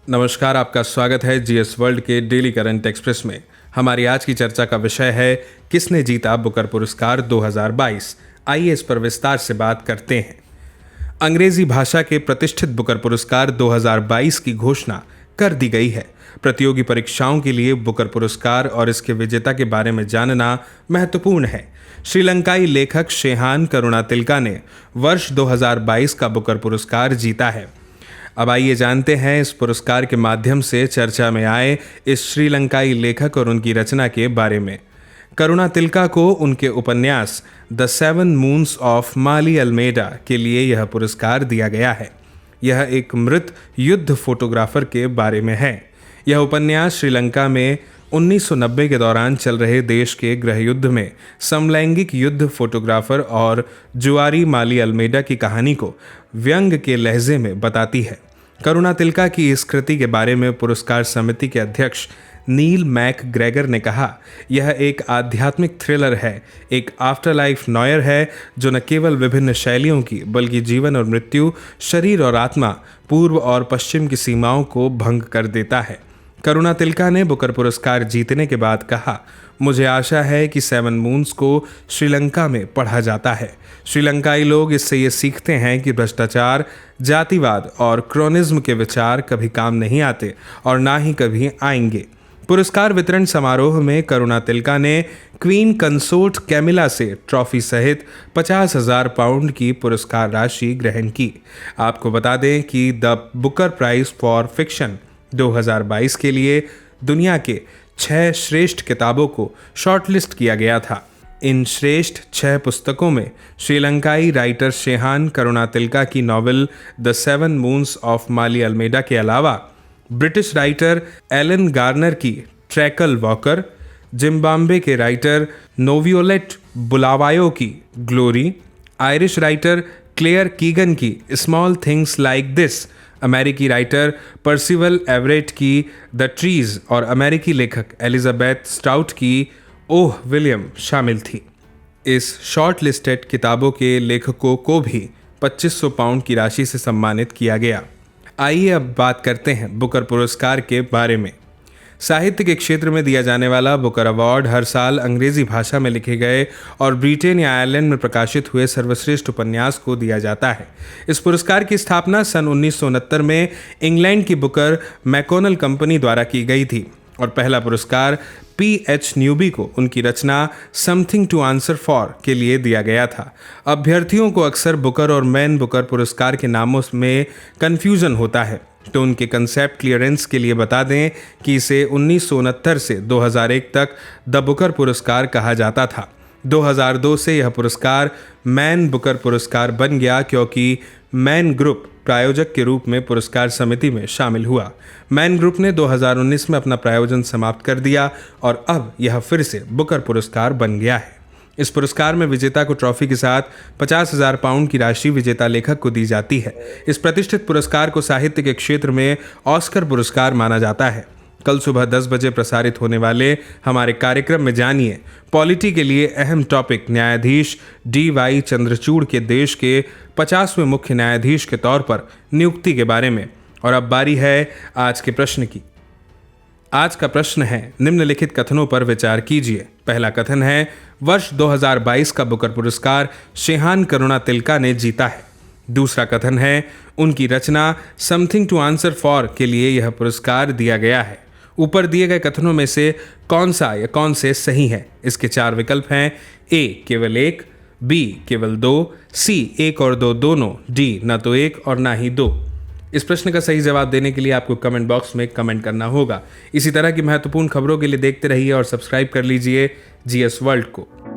नमस्कार, आपका स्वागत है जीएस वर्ल्ड के डेली करंट एक्सप्रेस में। हमारी आज की चर्चा का विषय है किसने जीता बुकर पुरस्कार 2022। आइए इस पर विस्तार से बात करते हैं। अंग्रेजी भाषा के प्रतिष्ठित बुकर पुरस्कार 2022 की घोषणा कर दी गई है। प्रतियोगी परीक्षाओं के लिए बुकर पुरस्कार और इसके विजेता के बारे में जानना महत्वपूर्ण है। श्रीलंकाई लेखक शेहान करुणातिलका ने वर्ष 2022 का बुकर पुरस्कार जीता है। अब आइए जानते हैं इस पुरस्कार के माध्यम से चर्चा में आए इस श्रीलंकाई लेखक और उनकी रचना के बारे में। करुणातिलका को उनके उपन्यास the 7 moons of Maali Almeida के लिए यह पुरस्कार दिया गया है। यह एक मृत युद्ध फोटोग्राफर के बारे में है। यह उपन्यास श्रीलंका में 1990 के दौरान चल रहे देश के गृह युद्ध में समलैंगिक युद्ध फोटोग्राफर और जुआरी माली अल्मेडा की कहानी को व्यंग के लहजे में बताती है। करुणातिलका की इस कृति के बारे में पुरस्कार समिति के अध्यक्ष नील मैक ग्रेगर ने कहा, यह एक आध्यात्मिक थ्रिलर है, एक आफ्टर लाइफ नॉयर है जो न केवल विभिन्न शैलियों की बल्कि जीवन और मृत्यु, शरीर और आत्मा, पूर्व और पश्चिम की सीमाओं को भंग कर देता है। करुणातिलका ने बुकर पुरस्कार जीतने के बाद कहा, मुझे आशा है कि 7 मून्स को श्रीलंका में पढ़ा जाता है। श्रीलंकाई लोग इससे ये सीखते हैं कि भ्रष्टाचार, जातिवाद और क्रोनिज्म के विचार कभी काम नहीं आते और ना ही कभी आएंगे। पुरस्कार वितरण समारोह में करुणातिलका ने क्वीन कंसोर्ट कैमिला से ट्रॉफी सहित 50,000 पाउंड की पुरस्कार राशि ग्रहण की। आपको बता दें कि the Booker Prize for fiction 2022 के लिए दुनिया के 6 श्रेष्ठ किताबों को शॉर्टलिस्ट किया गया था। इन श्रेष्ठ 6 पुस्तकों में श्रीलंकाई राइटर शेहान करुणातिलका की novel the 7 moons of Maali Almeida के अलावा ब्रिटिश राइटर एलन गार्नर की ट्रैकल वॉकर, जिम्बाब्वे के राइटर नोवियोलेट बुलावायो की Glory, Irish writer Claire Keegan की स्मॉल थिंग्स लाइक दिस, अमेरिकी राइटर पर्सिवल एवरेट की द ट्रीज और अमेरिकी लेखक एलिजाबेथ स्टाउट की ओह विलियम शामिल थी। इस शॉर्ट लिस्टेड किताबों के लेखकों को भी 2500 पाउंड की राशि से सम्मानित किया गया। आइए अब बात करते हैं बुकर पुरस्कार के बारे में। साहित्य के क्षेत्र में दिया जाने वाला बुकर अवार्ड हर साल अंग्रेजी भाषा में लिखे गए और ब्रिटेन या आयरलैंड में प्रकाशित हुए सर्वश्रेष्ठ उपन्यास को दिया जाता है। इस पुरस्कार की स्थापना सन 1969 में इंग्लैंड की बुकर मैकोनल कंपनी द्वारा की गई थी और पहला पुरस्कार P.H. न्यूबी को उनकी रचना समथिंग टू आंसर फॉर के लिए दिया गया था। अभ्यर्थियों को अक्सर बुकर और मैन बुकर पुरस्कार के नामों में कन्फ्यूजन होता है, तो उनके कंसेप्ट क्लियरेंस के लिए बता दें कि इसे 1969 से 2001 तक द बुकर पुरस्कार कहा जाता था। 2002 से यह पुरस्कार मैन बुकर पुरस्कार बन गया क्योंकि मैन ग्रुप प्रायोजक के रूप में पुरस्कार समिति में शामिल हुआ। मैन ग्रुप ने 2019 में अपना प्रायोजन समाप्त कर दिया और अब यह फिर से बुकर पुरस्कार बन गया है। इस पुरस्कार में विजेता को ट्रॉफी के साथ 50,000 पाउंड की राशि विजेता लेखक को दी जाती है। इस प्रतिष्ठित पुरस्कार को साहित्य के क्षेत्र में ऑस्कर पुरस्कार माना जाता है। कल सुबह 10 बजे प्रसारित होने वाले हमारे कार्यक्रम में जानिए पॉलिटी के लिए अहम टॉपिक न्यायाधीश D.Y. चंद्रचूड़ के देश के 50वें मुख्य न्यायाधीश के तौर पर नियुक्ति के बारे में। और अब बारी है आज के प्रश्न की। आज का प्रश्न है, निम्नलिखित कथनों पर विचार कीजिए। पहला कथन है, वर्ष 2022 का बुकर पुरस्कार शेहान करुणातिलका ने जीता है। दूसरा कथन है, उनकी रचना समथिंग टू आंसर फॉर के लिए यह पुरस्कार दिया गया है। ऊपर दिए गए कथनों में से कौन सा या कौन से सही है? इसके 4 विकल्प हैं। ए केवल 1, बी केवल 2, सी 1 और 2 दोनों, डी ना तो 1 और ना ही 2। इस प्रश्न का सही जवाब देने के लिए आपको कमेंट बॉक्स में कमेंट करना होगा। इसी तरह की महत्वपूर्ण खबरों के लिए देखते रहिए और सब्सक्राइब कर लीजिए जीएस वर्ल्ड को।